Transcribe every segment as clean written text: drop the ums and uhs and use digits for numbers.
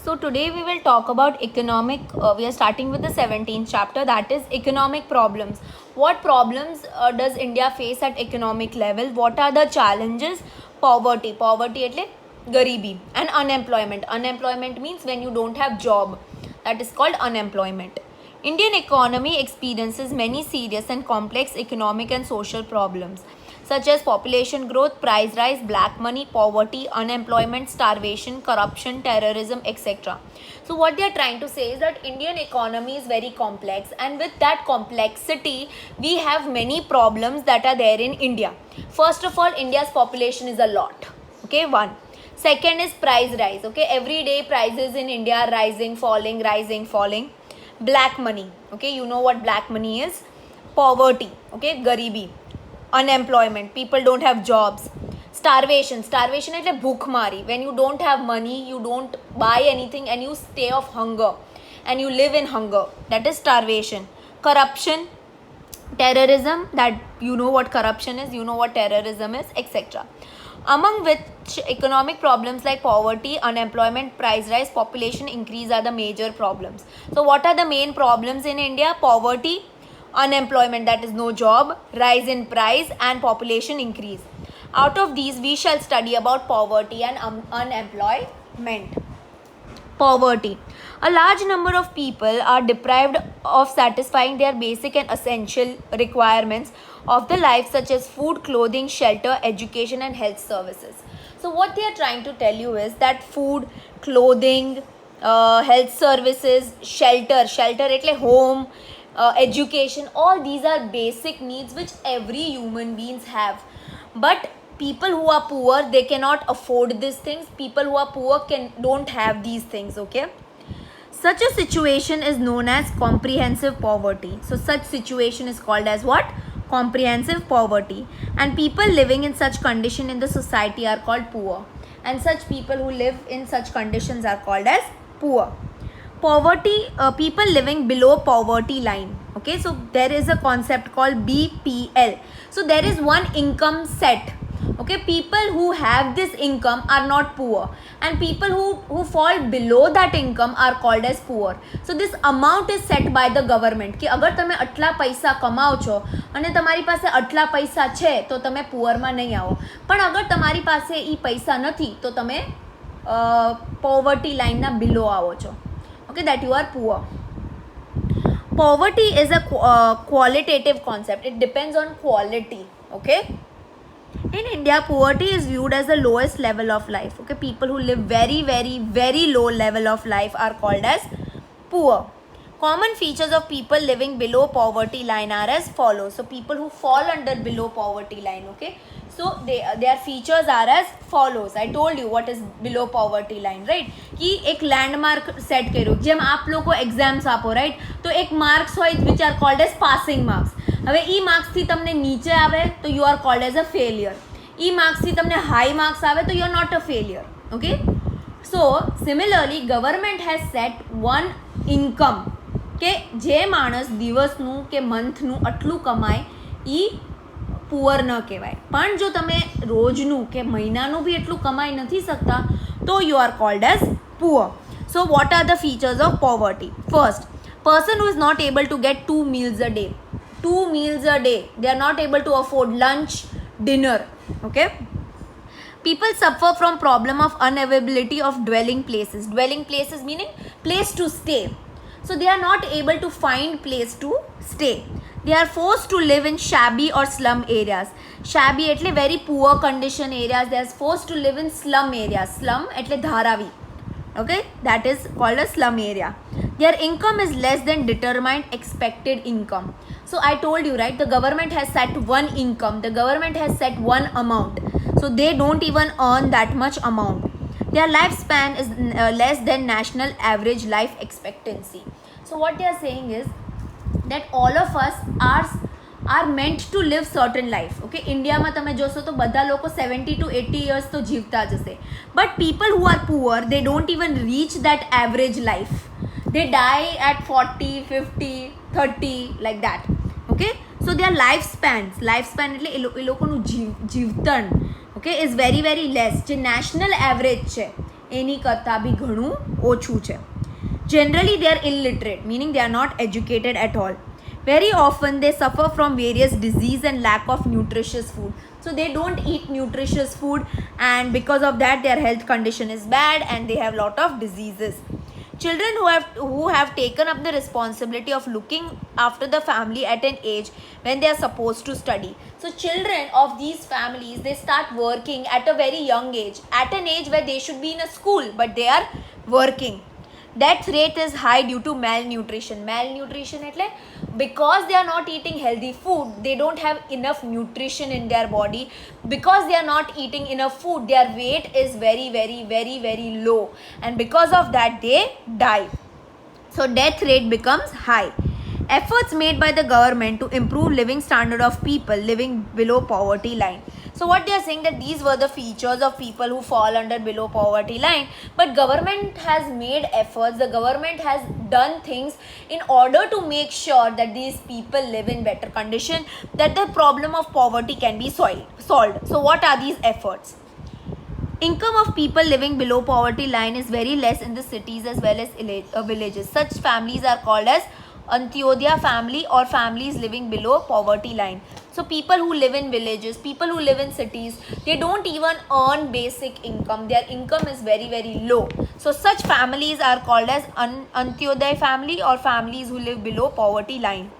So today we will talk about economic. We are starting with the 17th chapter, that is economic problems. What problems does India face at economic level? What are the challenges? Poverty. Poverty એટલે garibi. And unemployment. Unemployment means when you don't have job. That is called unemployment. Indian economy experiences many serious and complex economic and social problems such as population growth, price rise, black money, poverty, unemployment, starvation, corruption, terrorism, etc. So what they are trying to say is that Indian economy is very complex, and with that complexity, we have many problems that are there in India. First of all, India's population is a lot. Okay, one. Second is price rise. Okay, every day prices in India are rising, falling, rising, falling. Black money. Okay, you know what black money is? Poverty. Okay, garibi. Unemployment, people don't have jobs. Starvation એટલે ભૂખમારી. When you don't have money, you don't buy anything and you stay of hunger and you live in hunger, that is starvation. Corruption, terrorism, that you know what corruption is, you know what terrorism is, etc. Among which economic problems like poverty, unemployment, price rise, population increase are the major problems. So what are the main problems in India? Poverty, unemployment, that is no job, rise in price, and population increase. Out of these, we shall study about poverty and unemployment. Poverty. A large number of people are deprived of satisfying their basic and essential requirements of the life, such as food, clothing, shelter, education, and health services. So what they are trying to tell you is that food, clothing, health services, shelter એટલે home, education, all these are basic needs which every human beings have. But people who are poor, they cannot afford these things. People who are poor don't have these things. Okay, such a situation is known as comprehensive poverty. So such situation is called as what? Comprehensive poverty. And people living in such condition in the society are called poor, and such people who live in such conditions are called as poor. Poverty, people living below poverty line. Okay, so there is a concept called BPL. So there is one income set. Okay, people who have this income are not poor, and people who fall below that income are called as poor. So this amount is set by the government कि अगर તમે આટલા પૈસા કમાઓ છો અને તમારી પાસે આટલા પૈસા છે તો તમે પુઅરમાં નહીં આવો, પણ અગર તમારી પાસે એ પૈસા નથી તો તમે પોવર્ટી લાઇનના બિલો આવો છો. Okay, that you are poor. Poverty is a qualitative concept. It depends on quality. Okay, in India, poverty is viewed as the lowest level of life. Okay, people who live very, very, very low level of life are called as poor. Common features of people living below poverty line are as follows. So people who fall under below poverty line, okay, so their features are as follows. I told you what is below poverty line, right? कि एक landmark set करो. જેમ आप लोग को exams આપો, right, તો એક માર્ક્સ હોય which are called as passing marks. હવે ઈ માર્ક્સ થી તમને નીચે આવે તો you are called as a failure. E marks થી તમને હાઈ માર્ક્સ આવે તો you are not a failure. Okay, so similarly government has set one income કે જે માણસ દિવસનું કે મંથનું આટલું કમાય ઈ પુઅર ન કહેવાય. પણ જો તમે રોજનું કે મહિનાનું બી એટલું કમાઈ નથી શકતા તો you are called as poor. So what are the features of poverty? First, person who is not able to get 2 meals a day. 2 meals a day. They are not able to afford lunch, dinner. Okay. People suffer from problem of unavailability of dwelling places. Dwelling places meaning place to stay. So they are not able to find place to stay. They are forced to live in shabby or slum areas. Shabby એટલે very poor condition areas. They are forced to live in slum areas. Slum એટલે Dharavi. Okay, that is called a slum area. Their income is less than determined expected income. So I told you, right, the government has set one income. The government has set one amount. So they don't even earn that much amount. Their lifespan is less than national average life expectancy. So what they are saying is that all of us are meant to live certain life. Okay, ઇન્ડિયામાં તમે જોશો તો બધા લોકો 70 to 80 years તો જીવતા જ હશે. But people who are poor, they don't even reach that average life. They die at 40, 50, 30 like that. Okay, so their lifespan એટલે એ લોકોનું જીવતણ, okay, is very, very less. જે national average છે એની કરતાં બી ઘણું ઓછું છે. Generally, they are illiterate, meaning they are not educated at all. Very often, they suffer from various disease and lack of nutritious food. So they don't eat nutritious food, and because of that, their health condition is bad and they have lot of diseases. Children who have taken up the responsibility of looking after the family at an age when they are supposed to study. So children of these families, they start working at a very young age, at an age where they should be in a school, but they are working. Death rate is high due to malnutrition. Malnutrition એટલે because they are not eating healthy food, they don't have enough nutrition in their body. Because they are not eating enough food, their weight is very low, and because of that they die. So death rate becomes high. Efforts made by the government to improve living standard of people living below poverty line. So what they are saying that these were the features of people who fall under below poverty line, but government has made efforts, the government has done things in order to make sure that these people live in better condition, that the problem of poverty can be solved. So what are these efforts? Income of people living below poverty line is very less in the cities as well as villages. Such families are called as Antyodaya family or families living below poverty line. So people who live in villages, people who live in cities, they don't even earn basic income. Their income is very low. So such families are called as Antyodaya family or families who live below poverty line.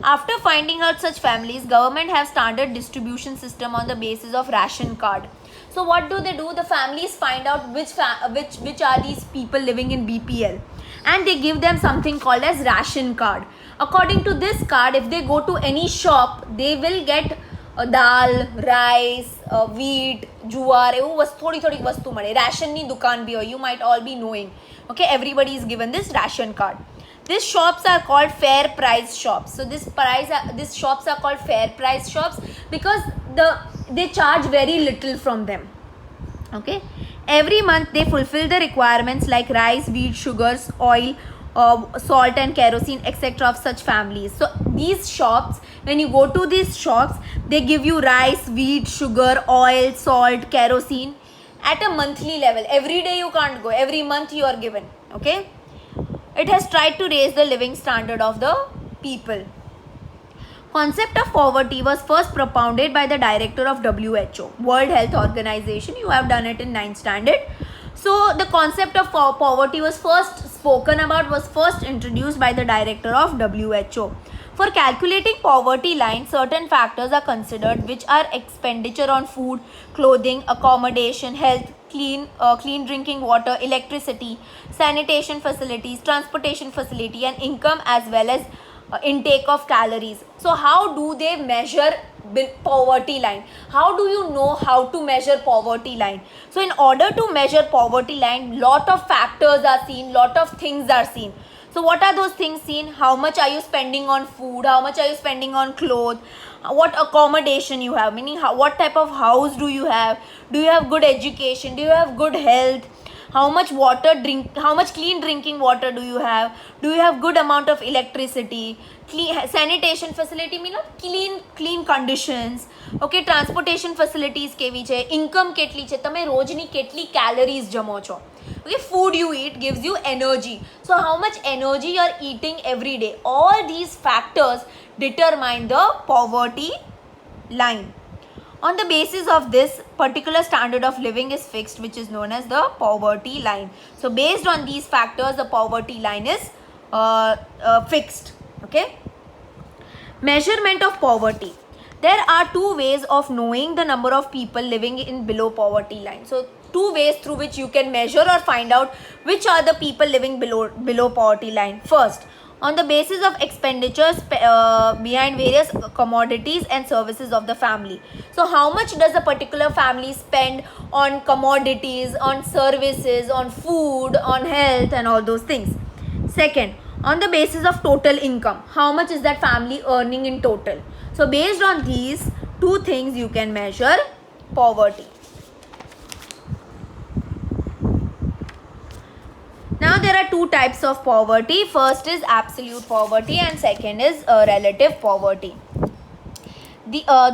After finding out such families, government have started distribution system on the basis of ration card. So what do? The families find out which are these people living in BPL, and they give them something called as ration card. According to this card, if they go to any shop, they will get dal, rice, wheat, juwar, એવું થોડી વસ્તુ મળે. રાશનની દુકાન બી હોય, you might all be knowing. Okay, everybody is given this ration card. These shops are called fair price shops. So these shops are called fair price shops because they charge very little from them. Okay, every month they fulfill the requirements like rice, wheat, sugars, oil, salt and kerosene, etc. of such families. So these shops, when you go to these shops, they give you rice, wheat, sugar, oil, salt, kerosene at a monthly level. Every day you can't go, every month you are given. Okay, it has tried to raise the living standard of the people. Concept of poverty was first propounded by the director of WHO, World Health Organization. You have done it in 9th standard. So the concept of poverty was first introduced by the director of WHO. For calculating poverty line, certain factors are considered, which are expenditure on food, clothing, accommodation, health, clean drinking water, electricity, sanitation facilities, transportation facility, and income, as well as intake of calories. So how do they measure poverty line? How do you know how to measure poverty line? So in order to measure poverty line, lot of factors are seen, lot of things are seen. So what are those things seen? How much are you spending on food? How much are you spending on clothes? What accommodation you have, meaning what type of house do you have? Do you have good education? Do you have good health? How much clean drinking water do you have? Do you have good amount of electricity? Sanitation facility mean clean conditions. Okay, transportation facilities કેવી છે, income કેટલી છે, તમે રોજની કેટલી calories જમો છો. Okay, food you eat gives you energy. So how much energy you are eating every day? All these factors determine the poverty line. On the basis of this, particular standard of living is fixed, which is known as the poverty line. So based on these factors, the poverty line is fixed. Okay. Measurement of poverty. There are two ways of knowing the number of people living in below poverty line. So two ways through which you can measure or find out which are the people living below poverty line. First, on the basis of expenditures behind various commodities and services of the family. So how much does a particular family spend on commodities, on services, on food, on health and all those things. Second, on the basis of total income, how much is that family earning in total? So based on these two things you can measure poverty. Now there are two types of poverty. First is absolute poverty and second is relative poverty.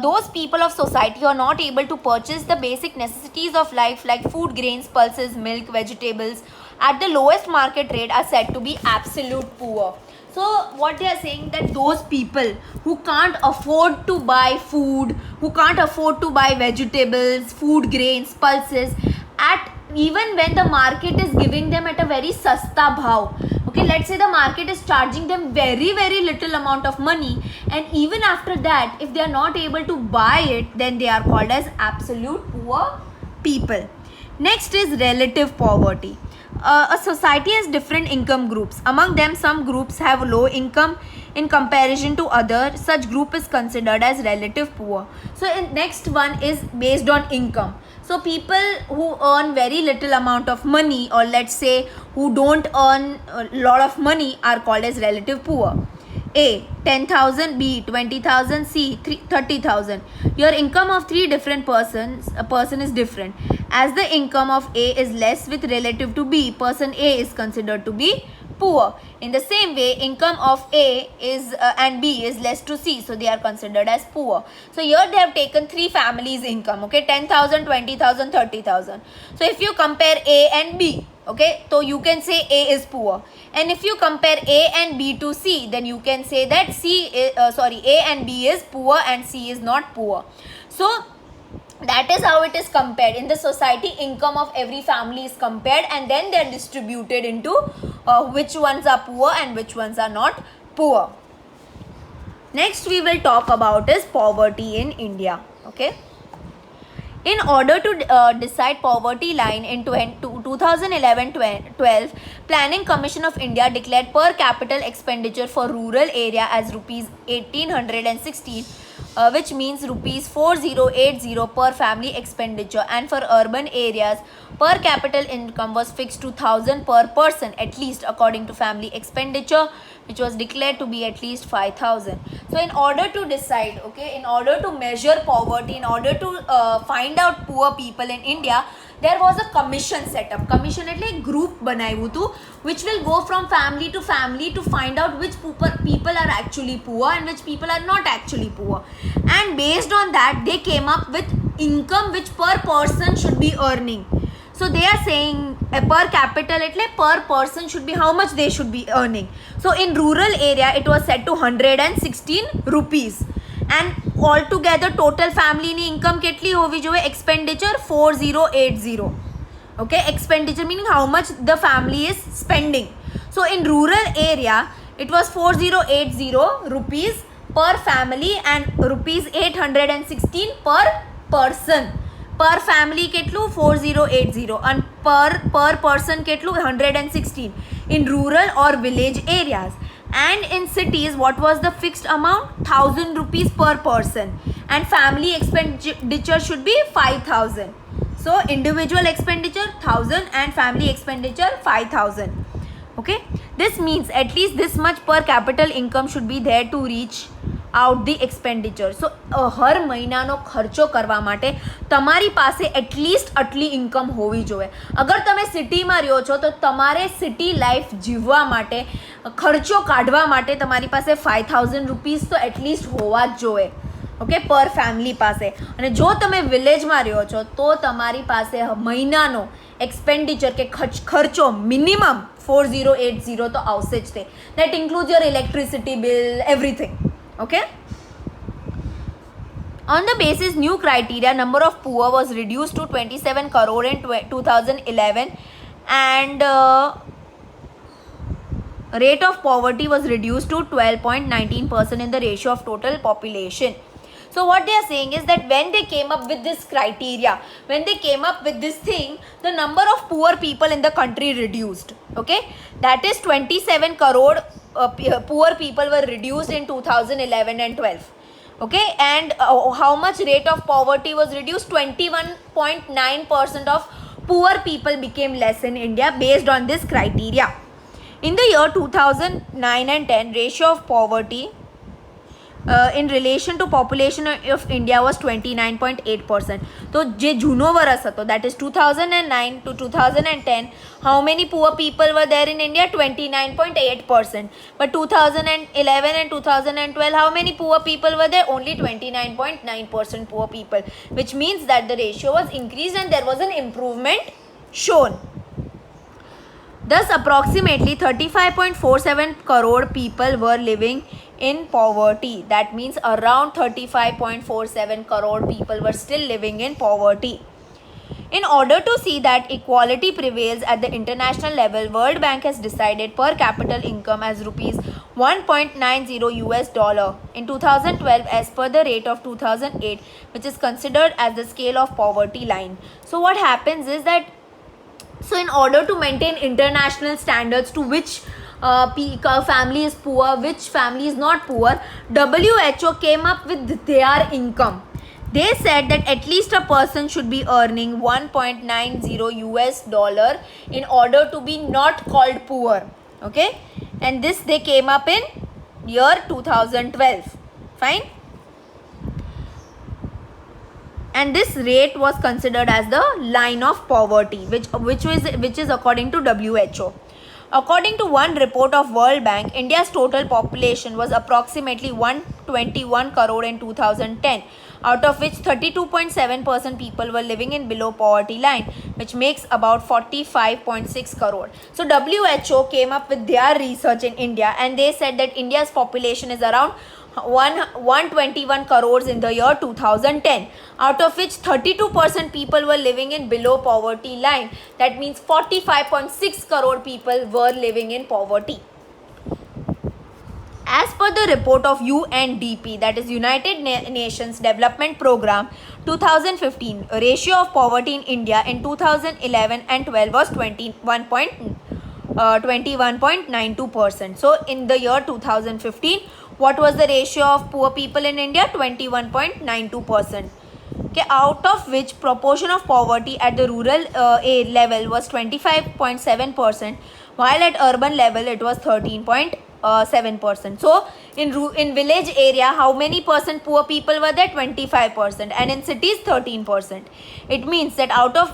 those people of society who are not able to purchase the basic necessities of life like food, grains, pulses, milk, vegetables at the lowest market rate are said to be absolute poor. So what they are saying, that those people who can't afford to buy food, who can't afford to buy vegetables, food, grains, pulses, at even when the market is giving them at a very sasta bhav. Okay, let's say the market is charging them very little amount of money, and even after that, if they are not able to buy it, then they are called as absolute poor people. Next is relative poverty. A society has different income groups. Among them, some groups have low income in comparison to others. Such group is considered as relative poor. So next one is based on income. So people who earn very little amount of money, or let's say who don't earn a lot of money, are called as relative poor. A 10,000, B 20,000, C 30,000. Your income of three different persons, a person is different. As the income of A is less with relative to B, person A is considered to be poor. In the same way, income of A is and B is less to C, so they are considered as poor. So here they have taken three families' income, okay, 10,000, 20,000, 30,000. So if you compare A and B, okay, so you can say A is poor, and if you compare A and B to C, then you can say that A and B is poor and C is not poor. So that is how it is compared in the society. Income of every family is compared, and then they are distributed into which ones are poor and which ones are not poor. Next we will talk about is poverty in India. Okay, in order to decide poverty line in 2011-12, Planning Commission of India declared per capita expenditure for rural area as rupees 1816, which means rupees 4080 per family expenditure, and for urban areas per capita income was fixed to 1000 per person at least, according to family expenditure, which was declared to be at least 5000. So in order to decide, okay, in order to measure poverty, in order to find out poor people in India, there was a commission set up. Commission એટલે group બનાવ્યું હતું, which will go from family to find out which people are actually poor and which people are not actually poor, and based on that they came up with income which per person should be earning. So they are saying per capita એટલે per person should be how much they should be earning. So in rural area it was set to 116 rupees, and altogether total family ni income કેટલી હોવી જોઈએ? Expenditure 4080. Okay, expenditure meaning how much the family is spending. So in rural area it was 4080 rupees per family and rupees 816 per person. Per family કેટલું? 4080, and per person કેટલું? 116 in rural or village areas. And in cities, what was the fixed amount? 1000 rupees per person, and family expenditure should be 5000. So individual expenditure 1000 and family expenditure 5000. Okay, this means at least this much per capita income should be there to reach out the expenditure. So હર મહિનાનો ખર્ચો કરવા માટે તમારી પાસે at least આટલી income હોવી જોઈએ. અગર તમે સિટીમાં રહ્યો છો તો તમારે સિટી લાઈફ જીવવા માટે, ખર્ચો કાઢવા માટે તમારી પાસે 5000 રૂપીસ તો એટલીસ્ટ હોવા જ જોઈએ, ઓકે, પર ફેમિલી પાસે. અને જો તમે વિલેજમાં રહ્યો છો તો તમારી પાસે મહિનાનો એક્સપેન્ડિચર કે ખર્ચો મિનિમમ 4080 તો આવશે જ તે. That includes your electricity bill, everything. Okay, on the basis new criteria, number of poor was reduced to 27 crore in 2011, and rate of poverty was reduced to 12.19% in the ratio of total population. So what they are saying is that when they came up with this criteria, when they came up with this thing, the number of poor people in the country reduced. Okay, that is 27 crore poor people were reduced in 2011 and 12. Okay, and how much rate of poverty was reduced? 21.9% of poor people became less in India based on this criteria. In the year 2009 and 10, ratio of poverty in relation to population of India was 29.8%. तो जे Juno वरस હતો, that is 2009 to 2010, how many poor people were there in India? 29.8%. But 2011 and 2012, how many poor people were there? Only 29.9% poor people, which means that the ratio was increased and there was an improvement shown. Thus, approximately 35.47 crore people were living in poverty. That means around 35.47 crore people were still living in poverty. In order to see that equality prevails at the international level, World Bank has decided per capita income as rupees 1.90 US dollar in 2012 as per the rate of 2008, which is considered as the scale of poverty line. So what happens is that, so in order to maintain international standards to which family is poor, which family is not poor, WHO came up with their income. They said that at least a person should be earning 1.90 US dollar in order to be not called poor. Okay, and this they came up in year 2012. Fine. And this rate was considered as the line of poverty, which is according to WHO. According to one report of World Bank, India's total population was approximately 121 crore in 2010, out of which 32.7% people were living in below poverty line, which makes about 45.6 crore. So WHO came up with their research in India, and they said that India's population is around 121 crores in the year 2010, out of which 32% people were living in below poverty line. That means 45.6 crore people were living in poverty. As per the report of UNDP, that is United Nations Development Program 2015, ratio of poverty in India in 2011 and 12 was 21.92%. So in the year 2015, what was the ratio of poor people in India? 21.92%. Okay, out of which proportion of poverty at the rural level was 25.7%, while at urban level it was 13.7%. So in village area, how many percent poor people were there? 25%, and in cities 13%. It means that out of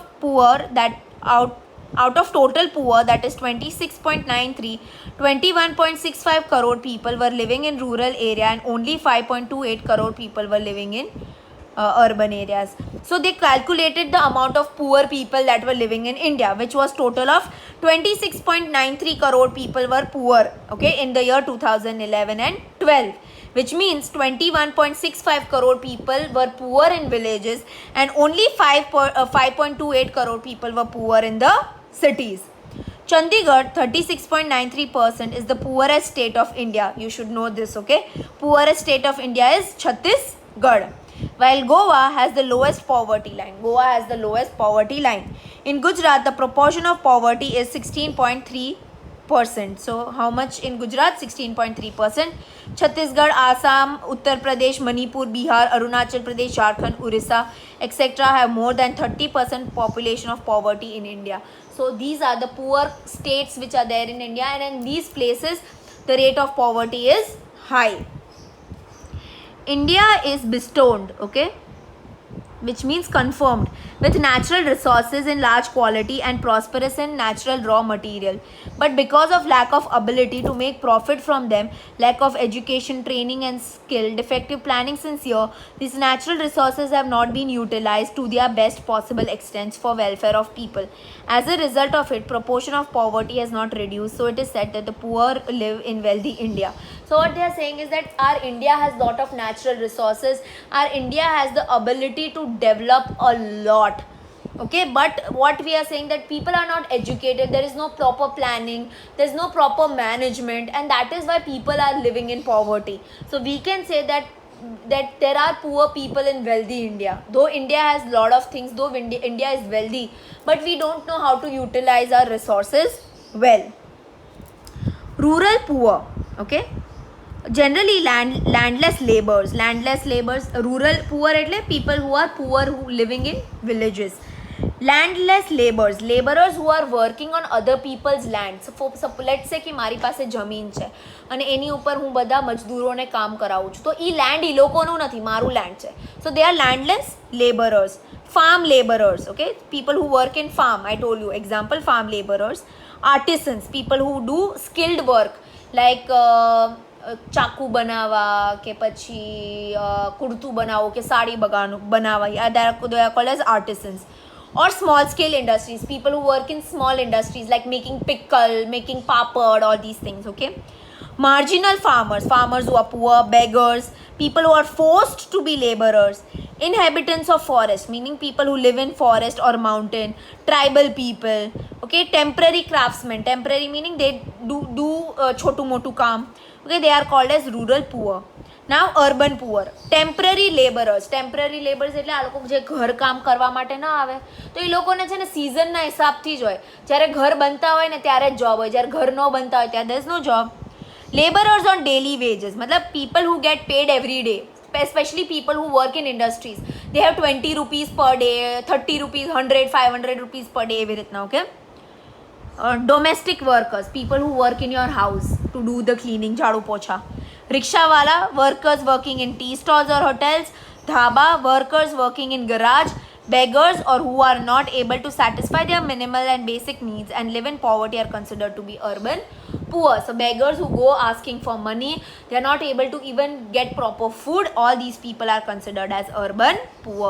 total poor, that is 26.93, 21.65 crore people were living in rural area and only 5.28 crore people were living in urban areas. So they calculated the amount of poor people that were living in India, which was total of 26.93 crore people were poor, okay, in the year 2011 and 12. Which means 21.65 crore people were poor in villages and only 5.28 crore people were poor in the cities. Chandigarh, 36.93% is the poorest state of India. You should know this, okay? Poorest state of India is Chhattisgarh. While Goa has the lowest poverty line. Goa has the lowest poverty line. In Gujarat, the proportion of poverty is 16.3%. So how much in Gujarat? 16.3%. Chhattisgarh, Assam, Uttar Pradesh, Manipur, Bihar, Arunachal Pradesh, Jharkhand, Orissa, etc. have more than 30% population of poverty in India. So these are the poor states which are there in India, and in these places the rate of poverty is high. India is bestowed, okay, which means confirmed, with natural resources in large quality and prosperous in natural raw material. But because of lack of ability to make profit from them, lack of education, training and skill, defective planning since here, these natural resources have not been utilized to their best possible extent for welfare of people. As a result of it, proportion of poverty has not reduced. So it is said that the poor live in wealthy India. So what they are saying is that our India has lot of natural resources. Our India has the ability to develop a lot, okay, but what we are saying that people are not educated, there is no proper planning, there is no proper management, and that is why people are living in poverty. So we can say that there are poor people in wealthy India. Though India has lot of things, though India is wealthy, but we don't know how to utilize our resources well. Rural poor, okay, generally landless laborers, rural poor એટલે people who are poor who living in villages. Landless laborers who are working on other people's land. So let's say કે મારી પાસે જમીન છે અને એની ઉપર હું બધા મજદૂરોને કામ કરાવું છું, તો એ લેન્ડ એ લોકોનું નથી, મારું લેન્ડ છે. So they are landless laborers. Farm laborers, okay, people who work in farm, I told you example, farm laborers. Artisans, people who do skilled work like ચાકુ બનાવવા કે પછી કુર્તું બનાવો કે સાડી બનાવવા, they are called as artisans. Or small scale industries, people who work in small industries like making pickle, making papad, all these things, okay. Marginal farmers who are poor, beggars, people who are forced to be laborers. Inhabitants of forest, meaning people who live in forest or mountain. Tribal people, okay. Temporary craftsmen, temporary meaning they do chotu motu kaam, okay, they are called as rural poor. Now urban poor, temporary laborers એટલે આ લોકો જે ઘર કામ કરવા માટે ના આવે, તો એ લોકોને છે ને સિઝનના હિસાબથી જ હોય, જ્યારે ઘર બનતા હોય ને ત્યારે જ જોબ હોય, જ્યારે ઘર ન બનતા હોય ત્યારે there is no job. Laborers on daily wages, मतलब people who get paid every day, especially people who work in industries, they have 20 rupees per day, 30 rupees, 100, 500 rupees per day, એવી રીતના, okay. Domestic workers, people who work in your house to do the cleaning, झाड़ू पोछा. Rickshawala, workers working in tea stalls or hotels. Dhaba, workers working in garage. Beggars or who are not able to satisfy their minimal and basic needs and live in poverty are considered to be urban poor. So beggars who go asking for money, they are not able to even get proper food, all these people are considered as urban poor.